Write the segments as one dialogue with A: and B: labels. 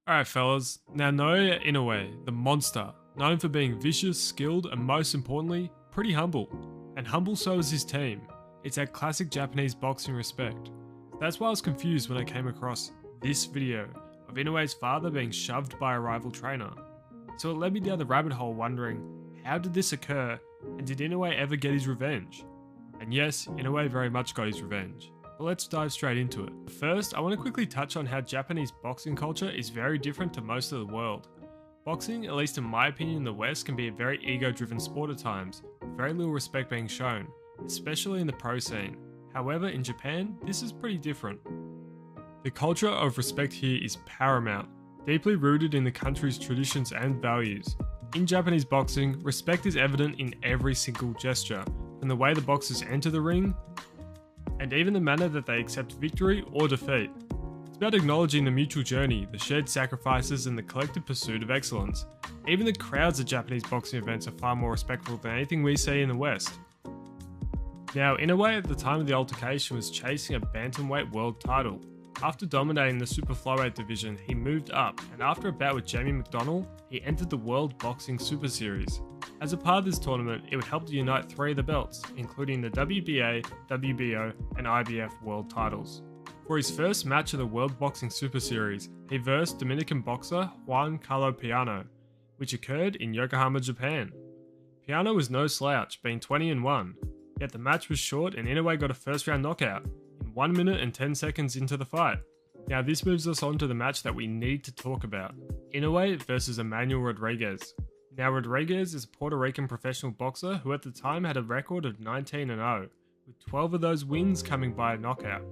A: Alright fellas, now Naoya Inoue, the monster, known for being vicious, skilled, and most importantly, pretty humble. And humble so is his team. It's that classic Japanese boxing respect. That's why I was confused when I came across this video of Inoue's father being shoved by a rival trainer. So it led me down the rabbit hole wondering, how did this occur, and did Inoue ever get his revenge? And yes, Inoue very much got his revenge. But let's dive straight into it. First, I want to quickly touch on how Japanese boxing culture is very different to most of the world. Boxing, at least in my opinion in the West, can be a very ego-driven sport at times, with very little respect being shown, especially in the pro scene. However, in Japan, this is pretty different. The culture of respect here is paramount, deeply rooted in the country's traditions and values. In Japanese boxing, respect is evident in every single gesture, from the way the boxers enter the ring, and even the manner that they accept victory or defeat. It's about acknowledging the mutual journey, the shared sacrifices, and the collective pursuit of excellence. Even the crowds at Japanese boxing events are far more respectful than anything we see in the West. Now, Inoue at the time of the altercation was chasing a bantamweight world title. After dominating the super flyweight division, he moved up, and after a bout with Jamie McDonnell, he entered the World Boxing Super Series. As a part of this tournament, it would help to unite 3 of the belts, including the WBA, WBO, and IBF world titles. For his first match of the World Boxing Super Series, he versed Dominican boxer Juan Carlo Piano, which occurred in Yokohama, Japan. Piano was no slouch, being 20-1, yet the match was short and Inoue got a first round knockout, in 1 minute and 10 seconds into the fight. Now this moves us on to the match that we need to talk about, Inoue versus Emmanuel Rodriguez. Now Rodriguez is a Puerto Rican professional boxer who at the time had a record of 19-0, with 12 of those wins coming by a knockout.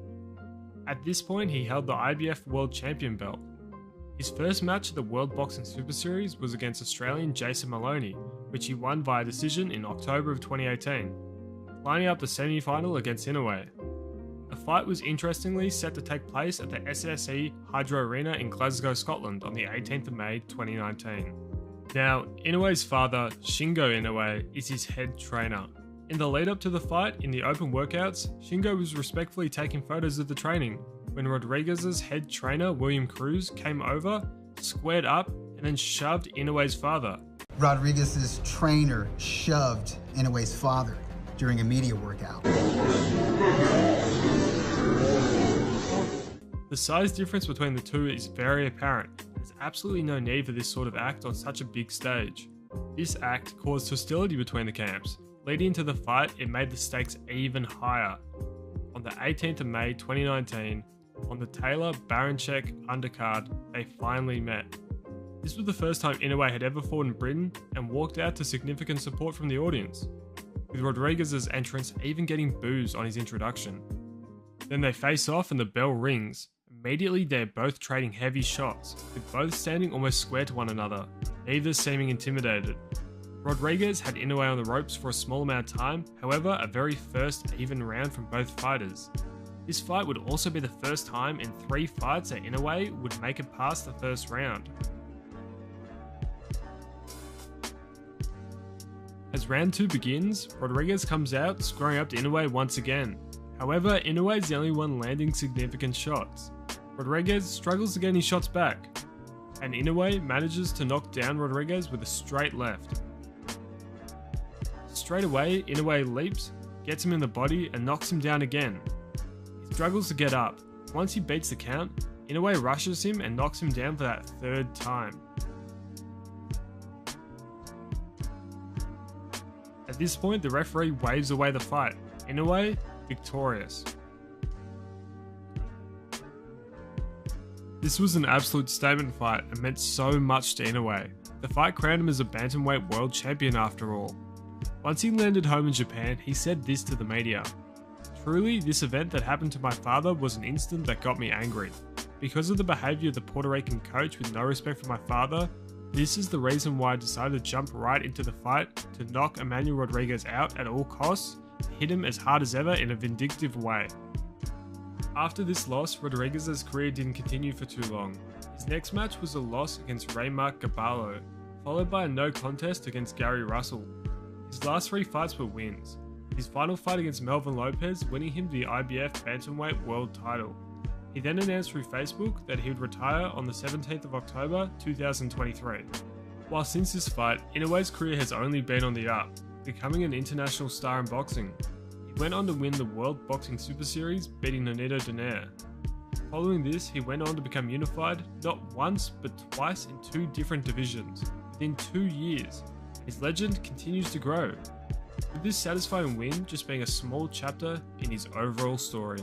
A: At this point he held the IBF World Champion belt. His first match of the World Boxing Super Series was against Australian Jason Maloney, which he won via decision in October of 2018, lining up the semi-final against Inoue. The fight was interestingly set to take place at the SSE Hydro Arena in Glasgow, Scotland on the 18th of May 2019. Now, Inoue's father, Shingo Inoue, is his head trainer. In the lead up to the fight, in the open workouts, Shingo was respectfully taking photos of the training, when Rodriguez's head trainer, William Cruz, came over, squared up, and then shoved Inoue's father.
B: Rodriguez's trainer shoved Inoue's father during a media workout.
A: The size difference between the two is very apparent. There's absolutely no need for this sort of act on such a big stage. This act caused hostility between the camps. Leading into the fight, it made the stakes even higher. On the 18th of May 2019, on the Taylor-Baranchek undercard, they finally met. This was the first time Inoue had ever fought in Britain and walked out to significant support from the audience, with Rodriguez's entrance even getting boos on his introduction. Then they face off and the bell rings. Immediately they're both trading heavy shots, with both standing almost square to one another, neither seeming intimidated. Rodriguez had Inoue on the ropes for a small amount of time, however a very first even round from both fighters. This fight would also be the first time in 3 fights that Inoue would make it past the first round. As round 2 begins, Rodriguez comes out, squaring up to Inoue once again. However, Inoue is the only one landing significant shots. Rodriguez struggles to get his shots back, and Inoue manages to knock down Rodriguez with a straight left. Straight away, Inoue leaps, gets him in the body, and knocks him down again. He struggles to get up. Once he beats the count, Inoue rushes him and knocks him down for that 3rd time. At this point, the referee waves away the fight. Inoue victorious. This was an absolute statement fight and meant so much to Inoue. The fight crowned him as a bantamweight world champion after all. Once he landed home in Japan, he said this to the media: "Truly, this event that happened to my father was an incident that got me angry. Because of the behaviour of the Puerto Rican coach with no respect for my father, this is the reason why I decided to jump right into the fight to knock Emmanuel Rodriguez out at all costs, hit him as hard as ever in a vindictive way." After this loss, Rodriguez's career didn't continue for too long. His next match was a loss against Raymark Gaballo, followed by a no contest against Gary Russell. His last 3 fights were wins, his final fight against Melvin Lopez winning him the IBF Bantamweight World title. He then announced through Facebook that he would retire on the 17th of October 2023. While since this fight, Inoue's career has only been on the up, becoming an international star in boxing. He went on to win the World Boxing Super Series, beating Nonito Donaire. Following this, he went on to become unified not once but twice in 2 different divisions within 2 years. His legend continues to grow, with this satisfying win just being a small chapter in his overall story.